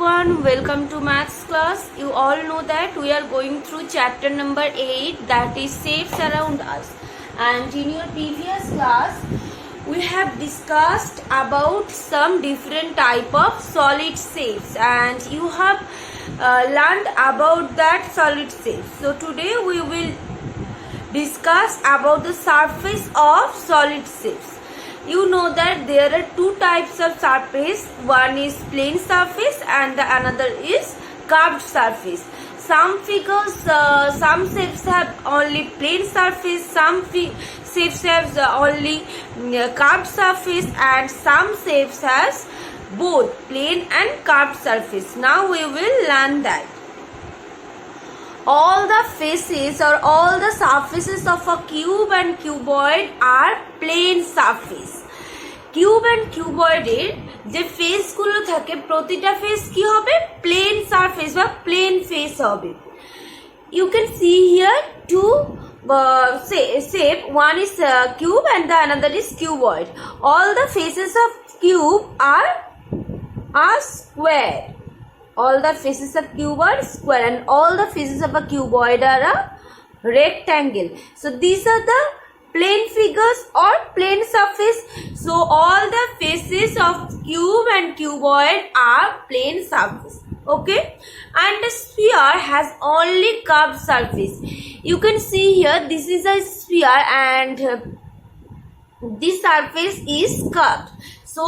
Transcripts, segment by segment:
everyone, welcome to maths class. You all know that we are going through chapter number 8, that is shapes around us. And in your previous class we have discussed about some different type of solid shapes and you have learned about that solid shapes. So today we will discuss about the surface of solid shapes. You know that there are two types of surface. One is plane surface and the another is curved surface. Some figures, some shapes have only plane surface, some shapes have only curved surface, and some shapes has both plane and curved surface. Now we will learn that. All the faces or all the surfaces of a cube and cuboid are plane surface. Cube and কিউবয়েডের যে ফেসগুলো থাকে প্রতিটা face কি হবে plane surface বা plane face হবে you can see here to shape. One is cube and the another is cuboid. All the faces of cube are square. All the faces of cube are square and all the faces of a cuboid are a rectangle. So these are the plane figures or plane surface. So all the faces of cube and cuboid are plane surface. Okay, and the sphere has only curved surface. You can see here this is a sphere and this surface is curved. So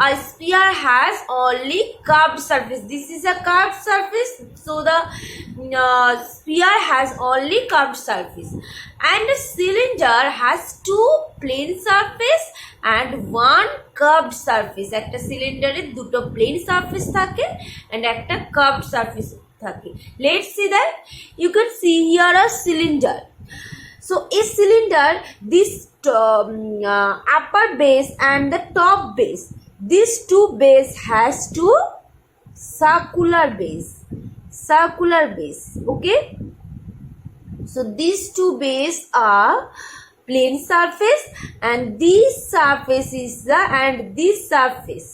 a sphere has only curved surface. This is a curved surface. So the sphere has only curved surface. And a cylinder has two plane surface and one curved surface. একটা সিলিন্ডারে দুটো plane surface থাকে and একটা curved surface থাকে. Let's see that. You can see here a cylinder. So a cylinder, this upper base and the top base, these two base has two circular base. Okay, so these two base are plane surface and this surface is the this surface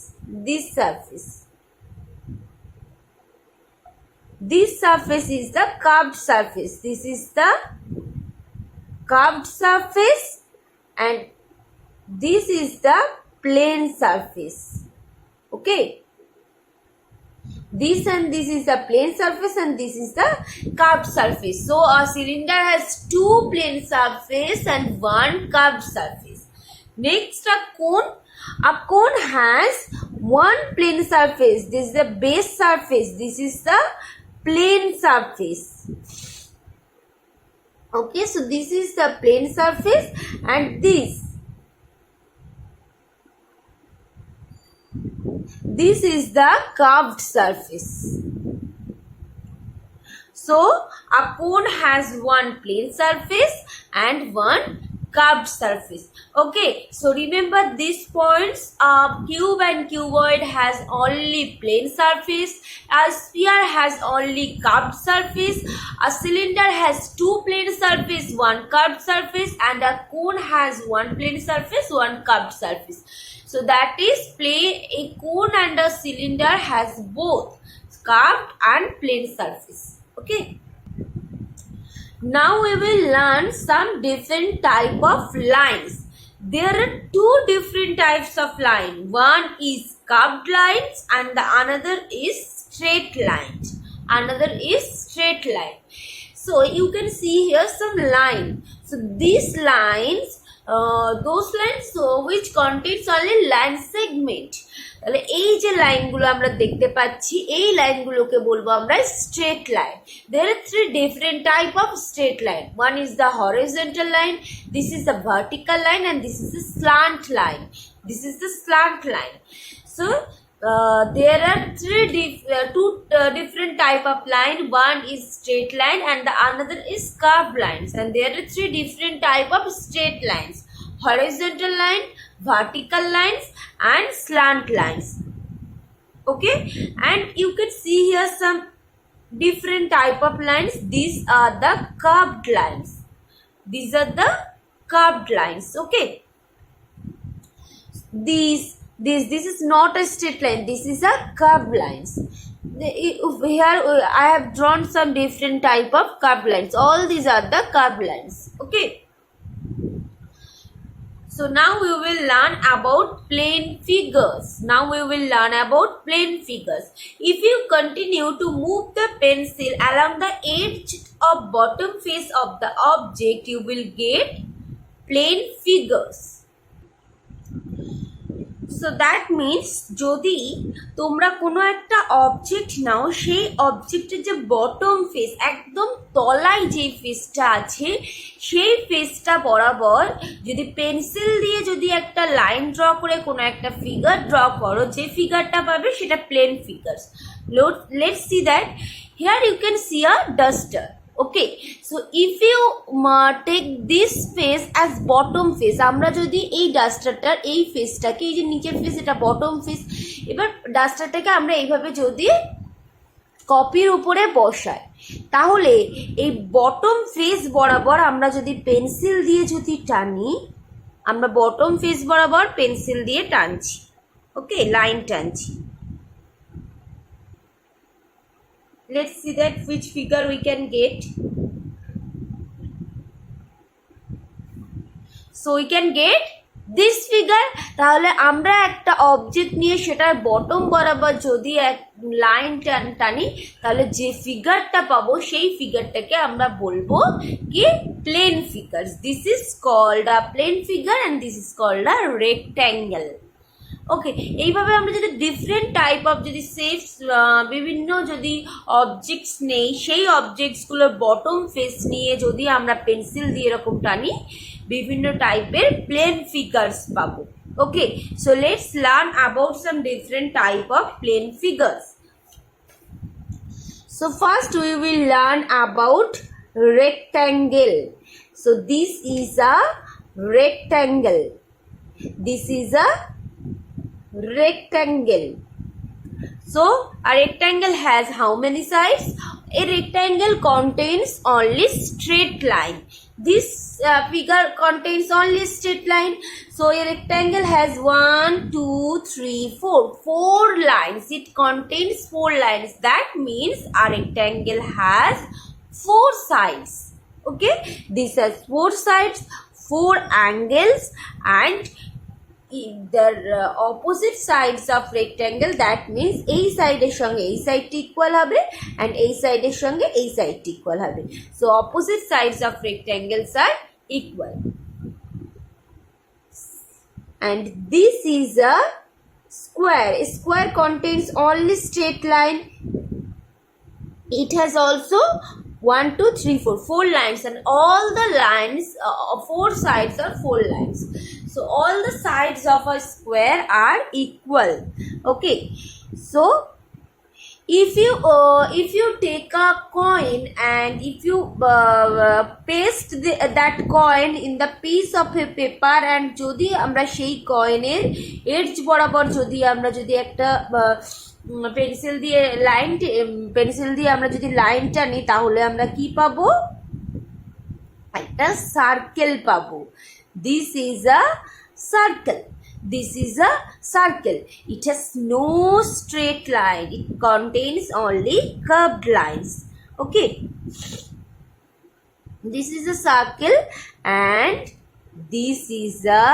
is the curved surface. This is the curved surface and this is the plane surface. Okay, this and this is the plane surface and this is the curved surface. So a cylinder has two plane surface and one curved surface. Next, a cone has one plane surface. This is the base surface. This is the plane surface. Okay, so this is the plane surface and this is the curved surface. So a cone has one plane surface and one curved surface. Okay, so remember these points. A cube and cuboid has only plane surface, a sphere has only curved surface, a cylinder has two plane surface, one curved surface, and a cone has one plane surface, one curved surface. So that is a cone and a cylinder has both curved and plane surface. Okay, now we will learn some different type of lines. There are two different types of line. One is curved lines and the another is straight lines. So you can see here some line. So these lines, those lines which contains only line segment. তাহলে এই যে লাইনগুলো আমরা দেখতে পাচ্ছি এই লাইনগুলোকে বলবো আমরা straight line. There are three different type of straight line. One is the horizontal line, this is the vertical line, and this is the slant line. So there are two different type of line. One is straight line and the another is curved lines, and there are three different type of straight lines: horizontal line, vertical lines, and slant lines. Okay, and you can see here some different type of lines. These are the curved lines. Okay, this is not a straight line, this is a curved lines. here I have drawn some different type of curved lines. All these are the curved lines. Okay. So now we will learn about plane figures. Now we will learn about plane figures. If you continue to move the pencil along the edge of bottom face of the object, you will get plane figures. So that means যদি তোমরা কোনো একটা object নাও, সেই অবজেক্টের যে bottom face, একদম তলায় যে ফেসটা আছে, সেই ফেসটা বরাবর যদি পেন্সিল দিয়ে যদি একটা লাইন ড্র করে কোনো একটা ফিগার ড্র করো, যে ফিগারটা পাবে সেটা plain figures. Let's see that. Here you can see a duster. Okay, so if you take this face as bottom face, আমরা যদি এই ডাস্টারটার এই ফেসটাকে, এই যে নিচের ফেস এটা বটম ফেস, এবার ডাস্টারটাকে আমরা এইভাবে যদি কপির উপরে বসাই, তাহলে এই বটম ফেস বরাবর আমরা যদি পেন্সিল দিয়ে যদি টানি, আমরা বটম ফেস বরাবর পেন্সিল দিয়ে টানছি। ওকে, লাইন টানছি। Let's see that which figure we can get. So we can get this figure. তাহলে আমরা একটা অবজেক্ট নিয়ে সেটার বটম বরাবর যদি এক লাইন টানি, তাহলে যে ফিগারটা পাবো সেই ফিগারটাকে আমরা বলবো কি plane figure. This is called a plane figure and this is called a rectangle. Okay, এইভাবে আমরা যদি ডিফারেন্ট টাইপ অফ যদি শেপস, বিভিন্ন যদি অবজেক্টস নেই, সেই অবজেক্টসগুলোর বটম ফেস নিয়ে যদি আমরা পেন্সিল দিয়ে এরকম টানি, বিভিন্ন টাইপের প্লেন ফিগার্স পাবো। Okay, so let's learn about some different type of plane figures. So first we will learn about rectangle. So this is a rectangle. This is a rectangle. So a rectangle has how many sides? A rectangle contains only straight line. This figure contains only straight line. So a rectangle has 1, 2, 3, 4 lines. It contains 4 lines. That means a rectangle has 4 sides. Okay, this has 4 sides, 4 angles, and the opposite sides of rectangle, that means এই সাইডের সঙ্গে এই সাইডটি equal হবে and এই সাইডের সঙ্গে এই সাইডটি ইকুয়াল হবে। So opposite sides of rectangles are equal. And this is a square. A square contains only straight line. It has also 1, 2, 3, 4 lines, and all the lines, 4 sides are 4 lines. So all the sides of a square are equal. Okay, so if you take a coin and if you paste that coin in the piece of a paper, and যদি আমরা সেই কয়েনের edge বরাবর যদি আমরা যদি একটা pencil দিয়ে আমরা যদি লাইন টানি, তাহলে আমরা কি পাবো? একটা সার্কেল পাবো। This is a circle. This is a circle. It has no straight line. It contains only curved lines. Okay. This is a circle and this is a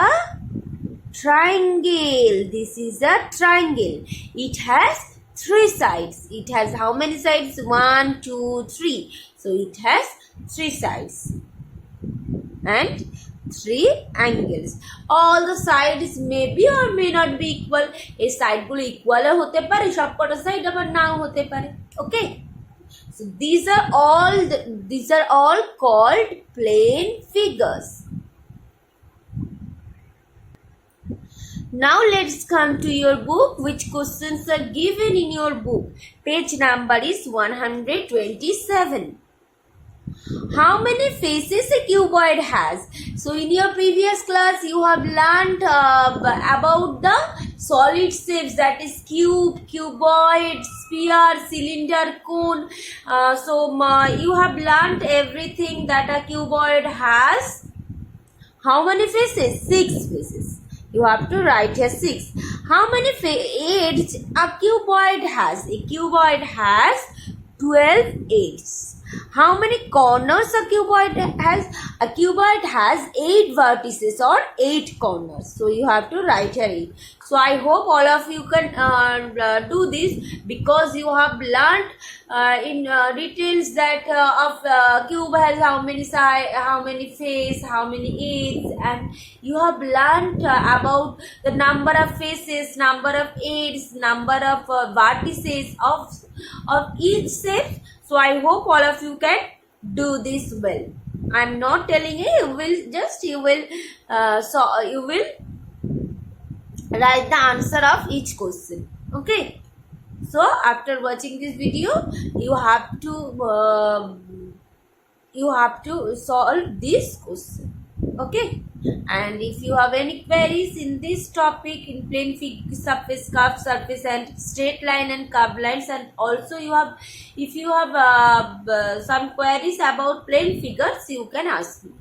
triangle. This is a triangle. It has 3 sides. It has how many sides? 1, 2, 3. So it has 3 sides and 3 angles. All the sides may be or may not be equal. এই সাইডগুলো ইকুয়ালও হতে পারে, সবকটা side আবার নাও হতে পারে। ওকে, so these are all called plane figures. Now let's come to your book. Which questions are given in your book? Page number is 127. How many faces a cuboid has? So in your previous class you have learned about the solid shapes, that is cube, cuboid, sphere, cylinder, cone. You have learned everything that a cuboid has. How many faces? 6 faces. You have to write here 6. How many edges a cuboid has? A cuboid has 12 edges. How many corners a cuboid has? A cuboid has 8 vertices or 8 corners. So you have to write here 8. So I hope all of you can do this, because you have learned in details that cube has how many side, how many face, how many edges, and you have learned about the number of faces, number of edges, number of vertices of each shape. So I hope all of you can do this well. I'm not telling you, you will write the answer of each question. Okay. So after watching this video, you have to solve this question. Okay. And if you have any queries in this topic, in plane surface, curved surface, and straight line and curved lines, and also if you have some queries about plane figures, you can ask me.